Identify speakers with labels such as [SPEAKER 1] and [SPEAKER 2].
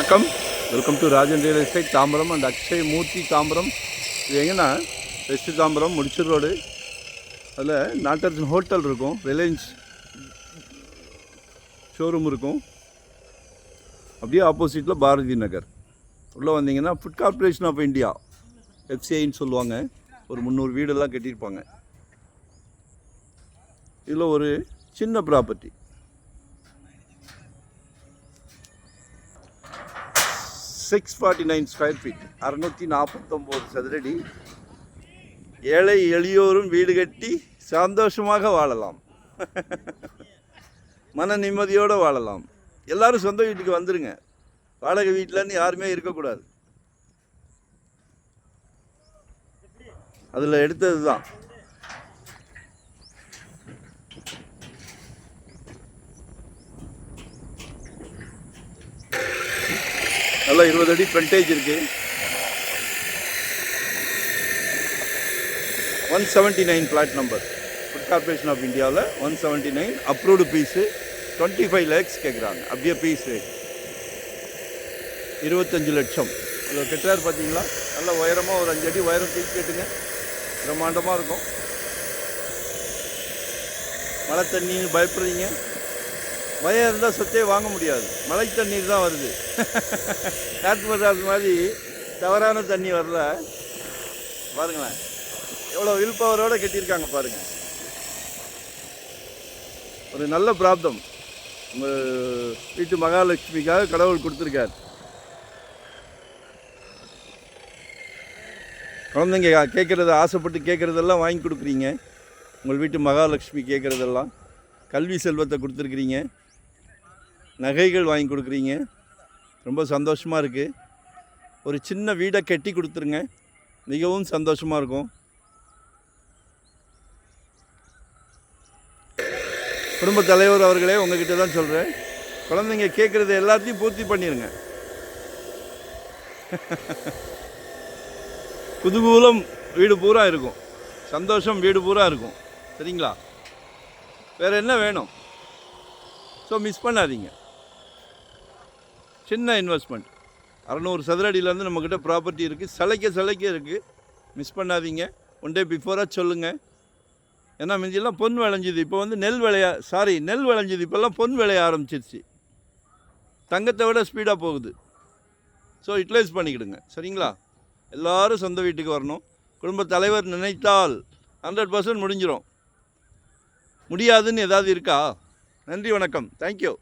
[SPEAKER 1] வணக்கம், welcome to Rajan real estate Tambaram and Akshay Murthy Tambaram. இது எங்கன்னா வெஸ்ட் தாம்பரம் முடிச்சூர் ரோடு. அதில் நாட்டர்ஜன் ஹோட்டல் இருக்கும், ரிலையன்ஸ் ஷோரூம் இருக்கும். அப்படியே ஆப்போசிட்டில் பாரதி நகர். உள்ளே வந்தீங்கன்னா ஃபுட் கார்பரேஷன் ஆஃப் இந்தியா எஃப்சிஐன்னு சொல்லுவாங்க. ஒரு 300 வீடெல்லாம் கட்டியிருப்பாங்க. இதில் ஒரு சின்ன ப்ராப்பர்ட்டி 649 ஸ்கொயர் ஃபீட், 649 சதுரடி. ஏழை எளியோரும் வீடு கட்டி சந்தோஷமாக வாழலாம், மன நிம்மதியோடு வாழலாம். எல்லோரும் சொந்த வீட்டுக்கு வந்துடுங்க. வாடகை வீட்டிலன்னு யாருமே இருக்கக்கூடாது. அதில் எடுத்தது தான். நல்லா 20 அடி ஃப்ரண்டேஜ் இருக்குது. 179 plot number. Food corporation of இந்தியாவில் 179 அப்ரூவ்டு பீஸு. 25 lakhs கேட்குறாங்க. அப்படியே பீஸ் ரேட் 25 லட்சம். அதில் கெட்டார் பார்த்தீங்களா? நல்ல உயரமாக ஒரு 5 அடி உயரம் தூக்கி கேட்டுங்க. பிரம்மாண்டமாக இருக்கும். மழை தண்ணின்னு பயப்படுறீங்க, பயம் இருந்தால் சொத்தே வாங்க முடியாது. மழை தண்ணீர் தான் வருது. காற்று பட்டாசு மாதிரி தவறான தண்ணி வரல. பாருங்களேன் எவ்வளோ வில் பவரோடு கட்டியிருக்காங்க பாருங்கள். ஒரு நல்ல பிராப்தம் உங்கள் வீட்டு மகாலட்சுமிக்காக கடவுள் கொடுத்துருக்கார். குழந்தைங்க கேட்குறத ஆசைப்பட்டு கேட்குறதெல்லாம் வாங்கி கொடுக்குறீங்க. உங்கள் வீட்டு மகாலட்சுமி கேட்குறதெல்லாம். கல்வி செல்வத்தை கொடுத்துருக்குறீங்க, நகைகள் வாங்கி கொடுக்குறீங்க. ரொம்ப சந்தோஷமாக இருக்குது. ஒரு சின்ன வீடை கட்டி கொடுத்துருங்க, மிகவும் சந்தோஷமாக இருக்கும். குடும்ப தலைவர் அவர்களே, உங்ககிட்ட தான் சொல்கிறேன், குழந்தைங்க கேட்குறது எல்லாத்தையும் பூர்த்தி பண்ணிடுங்க. குதூகூலம் வீடு பூரா இருக்கும், சந்தோஷம் வீடு பூரா இருக்கும். சரிங்களா? வேறு என்ன வேணும்? ஸோ மிஸ் பண்ணாதீங்க. சின்ன இன்வெஸ்ட்மெண்ட். 600 சதுரடியிலேருந்து நம்மக்கிட்ட ப்ராப்பர்ட்டி இருக்குது. சிலைக்க இருக்குது. மிஸ் பண்ணாதீங்க. ஒன் டே பிஃபோராக சொல்லுங்கள். ஏன்னா மிஞ்சிலாம் பொன் விளைஞ்சிது, இப்போ வந்து நெல் விளைஞ்சிது. இப்போல்லாம் பொன் விளைய ஆரம்பிச்சிருச்சு. தங்கத்தை விட ஸ்பீடாக போகுது. ஸோ யூட்டிலைஸ் பண்ணிக்கிடுங்க. சரிங்களா? எல்லோரும் சொந்த வீட்டுக்கு வரணும். குடும்ப தலைவர் நினைத்தால் 100% முடிஞ்சிடும். முடியாதுன்னு ஏதாவது இருக்கா? நன்றி, வணக்கம், தேங்க்யூ.